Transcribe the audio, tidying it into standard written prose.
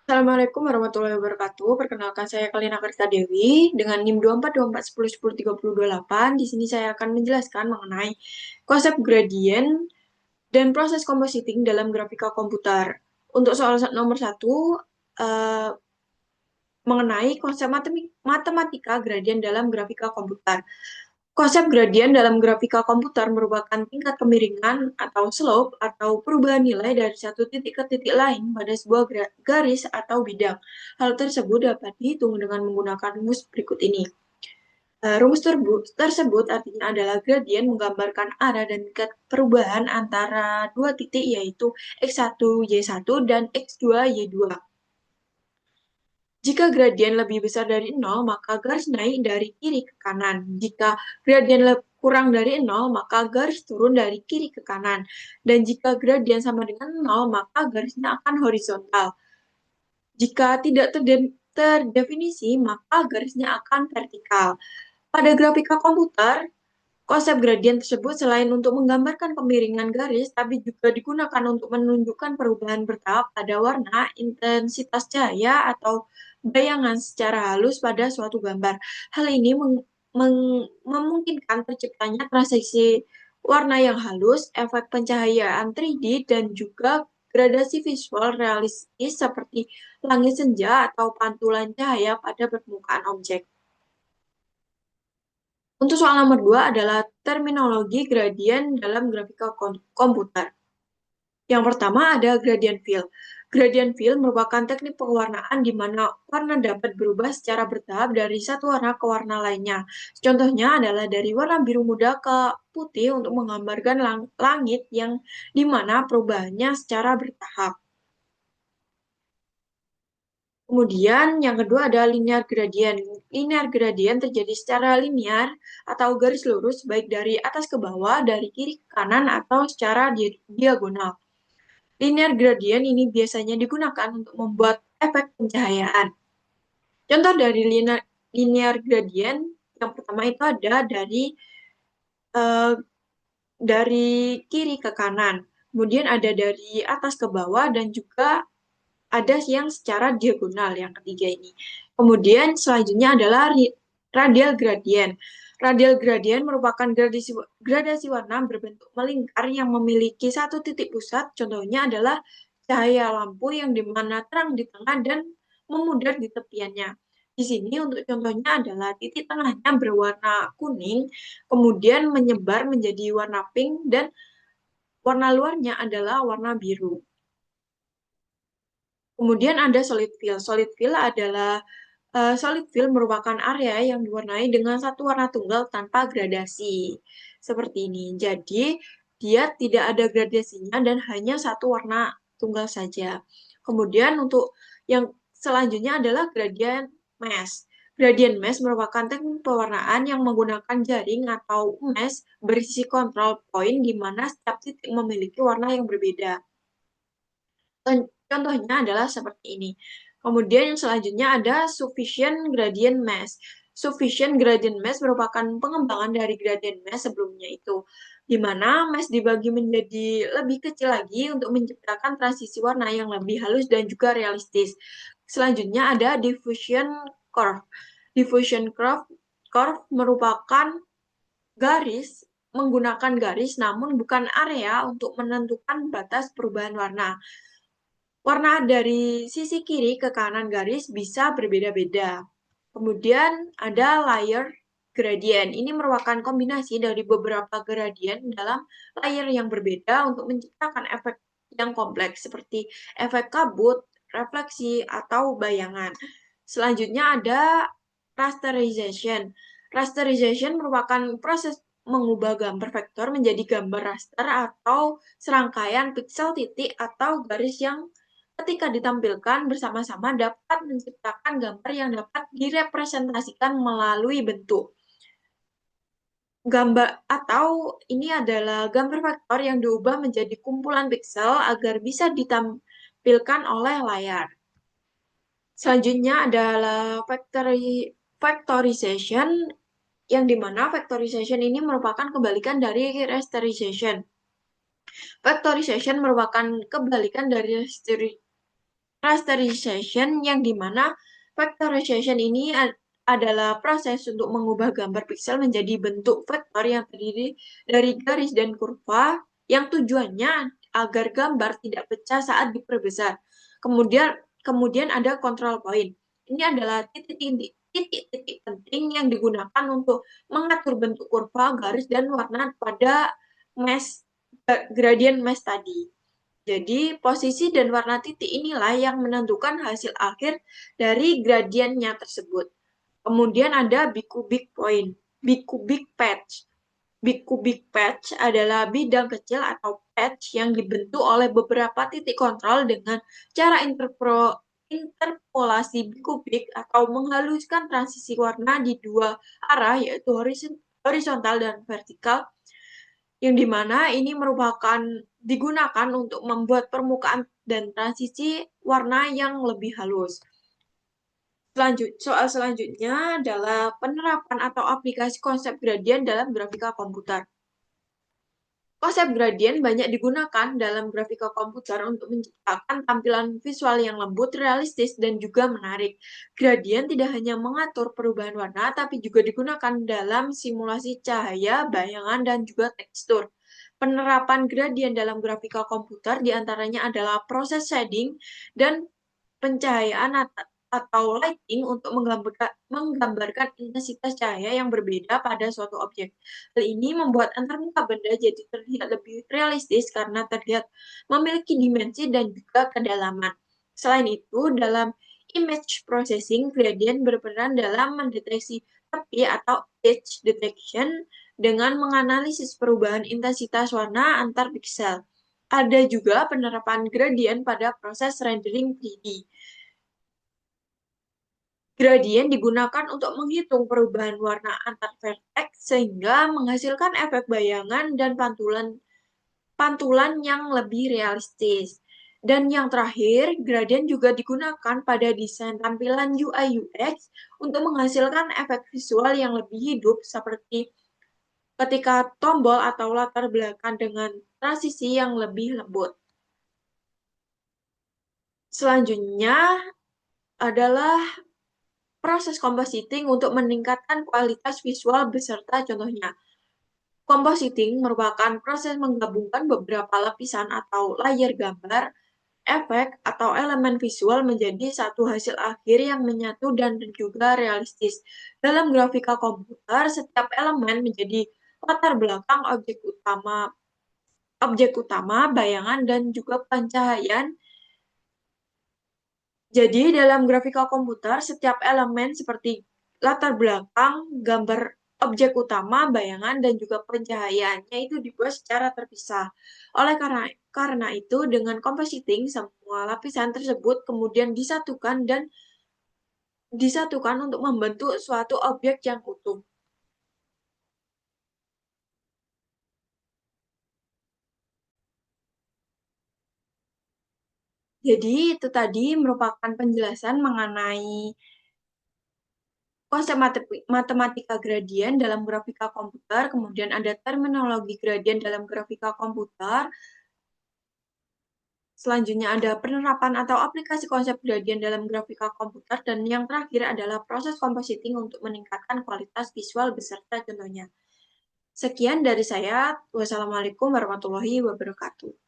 Assalamualaikum warahmatullahi wabarakatuh. Perkenalkan saya Kalina Kartika Dewi dengan NIM 242410103028. Di sini saya akan menjelaskan mengenai konsep gradien dan proses compositing dalam grafika komputer. Untuk soal nomor satu, eh, mengenai konsep matematika gradien dalam grafika komputer. Konsep gradien dalam grafika komputer merupakan tingkat kemiringan atau slope atau perubahan nilai dari satu titik ke titik lain pada sebuah garis atau bidang. Hal tersebut dapat dihitung dengan menggunakan rumus berikut ini. Rumus tersebut artinya adalah gradien menggambarkan arah dan tingkat perubahan antara dua titik yaitu x1, y1 dan x2, y2. Jika gradien lebih besar dari 0, maka garis naik dari kiri ke kanan. Jika gradien kurang dari 0, maka garis turun dari kiri ke kanan. Dan jika gradien sama dengan 0, maka garisnya akan horizontal. Jika tidak terdefinisi, maka garisnya akan vertikal. Pada grafika komputer, konsep gradien tersebut selain untuk menggambarkan kemiringan garis, tapi juga digunakan untuk menunjukkan perubahan bertahap pada warna, intensitas cahaya, atau bayangan secara halus pada suatu gambar. Hal ini memungkinkan terciptanya transisi warna yang halus, efek pencahayaan 3D, dan juga gradasi visual realistis seperti langit senja atau pantulan cahaya pada permukaan objek. Untuk soal nomor 2 adalah terminologi gradien dalam grafika komputer. Yang pertama ada gradient fill. Gradient fill merupakan teknik pewarnaan di mana warna dapat berubah secara bertahap dari satu warna ke warna lainnya. Contohnya adalah dari warna biru muda ke putih untuk menggambarkan langit yang di mana perubahannya secara bertahap. Kemudian yang kedua ada linear gradient. Linear gradient terjadi secara linear atau garis lurus baik dari atas ke bawah, dari kiri ke kanan, atau secara diagonal. Linear gradient ini biasanya digunakan untuk membuat efek pencahayaan. Contoh dari linear gradient yang pertama itu ada eh, dari kiri ke kanan. Kemudian ada dari atas ke bawah dan juga ada yang secara diagonal yang ketiga ini. Kemudian selanjutnya adalah radial gradient. Radial gradient merupakan gradasi warna berbentuk melingkar yang memiliki satu titik pusat. Contohnya adalah cahaya lampu yang dimana terang di tengah dan memudar di tepiannya. Di sini untuk contohnya adalah titik tengahnya berwarna kuning, kemudian menyebar menjadi warna pink, dan warna luarnya adalah warna biru. Kemudian ada solid fill. Solid fill adalah solid fill merupakan area yang diwarnai dengan satu warna tunggal tanpa gradasi. Seperti ini. Jadi, dia tidak ada gradasinya dan hanya satu warna tunggal saja. Kemudian untuk yang selanjutnya adalah gradient mesh. Gradient mesh merupakan teknik pewarnaan yang menggunakan jaring atau mesh berisi control point di mana setiap titik memiliki warna yang berbeda. Contohnya adalah seperti ini. Kemudian yang selanjutnya ada sufficient gradient mesh. Sufficient gradient mesh merupakan pengembangan dari gradient mesh sebelumnya itu, di mana mesh dibagi menjadi lebih kecil lagi untuk menciptakan transisi warna yang lebih halus dan juga realistis. Selanjutnya ada diffusion curve. Diffusion curve merupakan garis, menggunakan garis namun bukan area untuk menentukan batas perubahan warna. Warna dari sisi kiri ke kanan garis bisa berbeda-beda. Kemudian ada layer gradient. Ini merupakan kombinasi dari beberapa gradient dalam layer yang berbeda untuk menciptakan efek yang kompleks seperti efek kabut, refleksi, atau bayangan. Selanjutnya ada rasterization. Rasterization merupakan proses mengubah gambar vektor menjadi gambar raster atau serangkaian piksel titik atau garis yang ketika ditampilkan bersama-sama dapat menciptakan gambar yang dapat direpresentasikan melalui bentuk. Gambar atau ini adalah gambar vektor yang diubah menjadi kumpulan piksel agar bisa ditampilkan oleh layar. Selanjutnya adalah factorization, yang dimana factorization ini merupakan kebalikan dari rasterization. Factorization merupakan kebalikan dari rasterization yang dimana vectorization ini adalah proses untuk mengubah gambar piksel menjadi bentuk vektor yang terdiri dari garis dan kurva yang tujuannya agar gambar tidak pecah saat diperbesar. Kemudian kemudian ada control point. Ini adalah titik-titik penting yang digunakan untuk mengatur bentuk kurva, garis, dan warna pada mesh gradient mesh tadi. Jadi, posisi dan warna titik inilah yang menentukan hasil akhir dari gradiennya tersebut. Kemudian ada bicubic point, bicubic patch. Bicubic patch adalah bidang kecil atau patch yang dibentuk oleh beberapa titik kontrol dengan cara interpolasi bikubik atau menghaluskan transisi warna di dua arah, yaitu horizontal dan vertikal, yang dimana ini merupakan digunakan untuk membuat permukaan dan transisi warna yang lebih halus. Soal selanjutnya adalah penerapan atau aplikasi konsep gradien dalam grafika komputer. Konsep gradien banyak digunakan dalam grafika komputer untuk menciptakan tampilan visual yang lembut, realistis, dan juga menarik. Gradien tidak hanya mengatur perubahan warna, tapi juga digunakan dalam simulasi cahaya, bayangan, dan juga tekstur. Penerapan gradien dalam grafika komputer diantaranya adalah proses shading dan pencahayaan atau lighting untuk menggambarkan intensitas cahaya yang berbeda pada suatu objek. Hal ini membuat antarmuka benda jadi terlihat lebih realistis karena terlihat memiliki dimensi dan juga kedalaman. Selain itu, dalam image processing, gradient berperan dalam mendeteksi tepi atau edge detection dengan menganalisis perubahan intensitas warna antar piksel. Ada juga penerapan gradient pada proses rendering 3D. Gradien digunakan untuk menghitung perubahan warna antar vertex sehingga menghasilkan efek bayangan dan pantulan yang lebih realistis. Dan yang terakhir, gradien juga digunakan pada desain tampilan UI UX untuk menghasilkan efek visual yang lebih hidup seperti ketika tombol atau latar belakang dengan transisi yang lebih lembut. Selanjutnya adalah proses compositing untuk meningkatkan kualitas visual beserta contohnya. Compositing merupakan proses menggabungkan beberapa lapisan atau layer gambar, efek, atau elemen visual menjadi satu hasil akhir yang menyatu dan juga realistis. Dalam grafika komputer, setiap elemen menjadi latar belakang objek utama, bayangan, dan juga pencahayaan. Jadi, dalam grafika komputer, setiap elemen seperti latar belakang, gambar objek utama, bayangan, dan juga pencahayaannya itu dibuat secara terpisah. Oleh karena itu, dengan compositing, semua lapisan tersebut kemudian disatukan untuk membentuk suatu objek yang utuh. Jadi, itu tadi merupakan penjelasan mengenai konsep matematika gradien dalam grafika komputer, kemudian ada terminologi gradien dalam grafika komputer, selanjutnya ada penerapan atau aplikasi konsep gradien dalam grafika komputer, dan yang terakhir adalah proses compositing untuk meningkatkan kualitas visual beserta contohnya. Sekian dari saya. Wassalamualaikum warahmatullahi wabarakatuh.